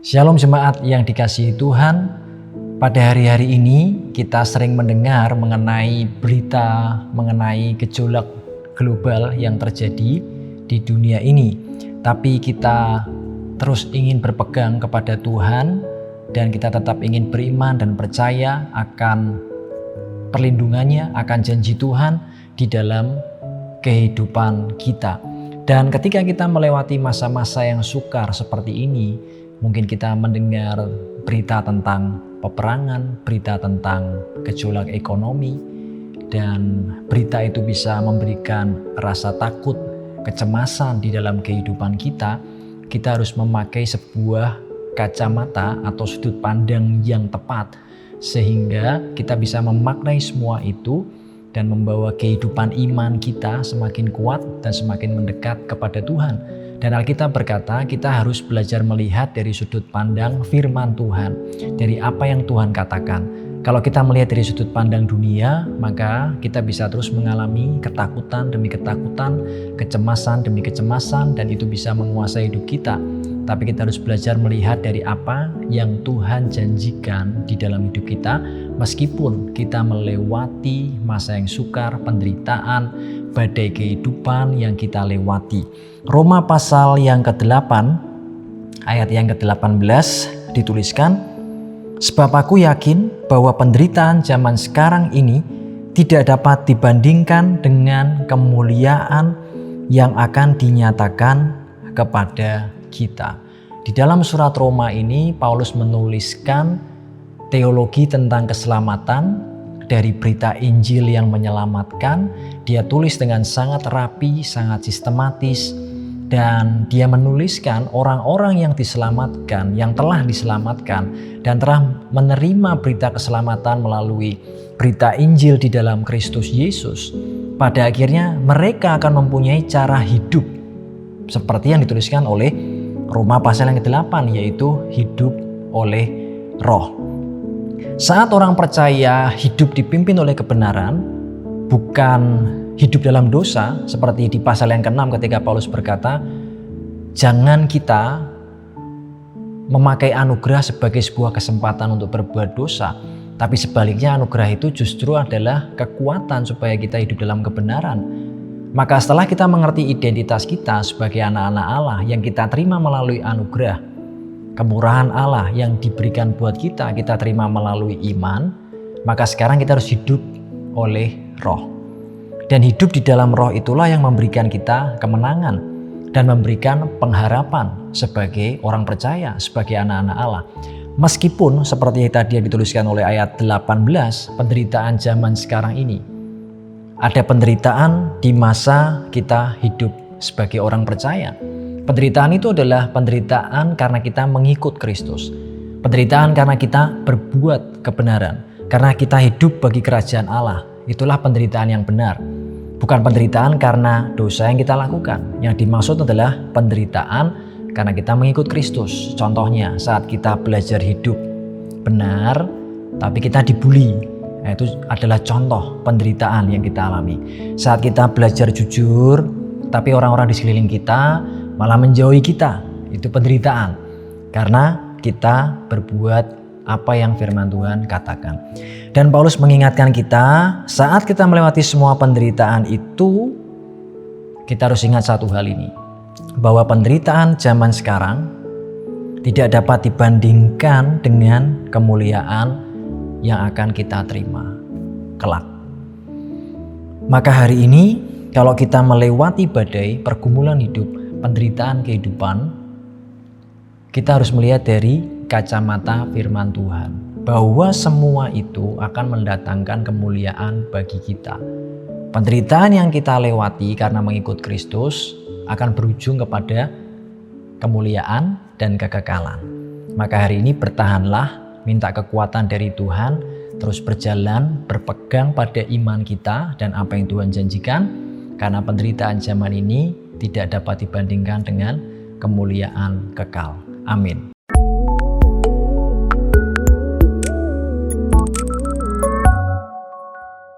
Shalom jemaat yang dikasihi Tuhan. Pada hari-hari ini kita sering mendengar mengenai berita mengenai gejolak global yang terjadi di dunia ini. Tapi kita terus ingin berpegang kepada Tuhan dan kita tetap ingin beriman dan percaya akan perlindungannya, akan janji Tuhan di dalam kehidupan kita. Dan ketika kita melewati masa-masa yang sukar seperti ini, mungkin kita mendengar berita tentang peperangan, berita tentang gejolak ekonomi, dan berita itu bisa memberikan rasa takut, kecemasan di dalam kehidupan kita. Kita harus memakai sebuah kacamata atau sudut pandang yang tepat sehingga kita bisa memaknai semua itu dan membawa kehidupan iman kita semakin kuat dan semakin mendekat kepada Tuhan. Dan Alkitab berkata kita harus belajar melihat dari sudut pandang firman Tuhan, dari apa yang Tuhan katakan. Kalau kita melihat dari sudut pandang dunia, maka kita bisa terus mengalami ketakutan demi ketakutan, kecemasan demi kecemasan, dan itu bisa menguasai hidup kita. Tapi kita harus belajar melihat dari apa yang Tuhan janjikan di dalam hidup kita, meskipun kita melewati masa yang sukar, penderitaan, badai kehidupan yang kita lewati. Roma pasal yang ke-8, ayat yang ke-18 dituliskan, "Sebab aku yakin bahwa penderitaan zaman sekarang ini tidak dapat dibandingkan dengan kemuliaan yang akan dinyatakan kepada kita." Di dalam surat Roma ini Paulus menuliskan teologi tentang keselamatan dari berita Injil yang menyelamatkan. Dia tulis dengan sangat rapi, sangat sistematis, dan dia menuliskan orang-orang yang diselamatkan, yang telah diselamatkan dan telah menerima berita keselamatan melalui berita Injil di dalam Kristus Yesus. Pada akhirnya mereka akan mempunyai cara hidup seperti yang dituliskan oleh Roma pasal yang ke-8, yaitu hidup oleh Roh. Saat orang percaya hidup dipimpin oleh kebenaran, bukan hidup dalam dosa, seperti di pasal yang ke-6 ketika Paulus berkata, jangan kita memakai anugerah sebagai sebuah kesempatan untuk berbuat dosa, tapi sebaliknya anugerah itu justru adalah kekuatan supaya kita hidup dalam kebenaran. Maka setelah kita mengerti identitas kita sebagai anak-anak Allah yang kita terima melalui anugerah, kemurahan Allah yang diberikan buat kita, kita terima melalui iman, maka sekarang kita harus hidup oleh Roh. Dan hidup di dalam Roh itulah yang memberikan kita kemenangan dan memberikan pengharapan sebagai orang percaya, sebagai anak-anak Allah. Meskipun seperti tadi yang dituliskan oleh ayat 18, penderitaan zaman sekarang ini, ada penderitaan di masa kita hidup sebagai orang percaya. Penderitaan itu adalah penderitaan karena kita mengikut Kristus. Penderitaan karena kita berbuat kebenaran, karena kita hidup bagi kerajaan Allah. Itulah penderitaan yang benar. Bukan penderitaan karena dosa yang kita lakukan. Yang dimaksud adalah penderitaan karena kita mengikut Kristus. Contohnya saat kita belajar hidup benar, tapi kita dibully. Itu adalah contoh penderitaan yang kita alami. Saat kita belajar jujur, tapi orang-orang di sekeliling kita malah menjauhi kita. Itu penderitaan. Karena kita berbuat apa yang firman Tuhan katakan. Dan Paulus mengingatkan kita, saat kita melewati semua penderitaan itu, kita harus ingat satu hal ini, bahwa penderitaan zaman sekarang tidak dapat dibandingkan dengan kemuliaan yang akan kita terima kelak. Maka hari ini, kalau kita melewati badai, pergumulan hidup, penderitaan kehidupan, kita harus melihat dari kacamata firman Tuhan, bahwa semua itu akan mendatangkan kemuliaan bagi kita. Penderitaan yang kita lewati karena mengikut Kristus akan berujung kepada kemuliaan dan kekekalan. Maka hari ini bertahanlah, minta kekuatan dari Tuhan, terus berjalan, berpegang pada iman kita dan apa yang Tuhan janjikan, karena penderitaan zaman ini tidak dapat dibandingkan dengan kemuliaan kekal. Amin.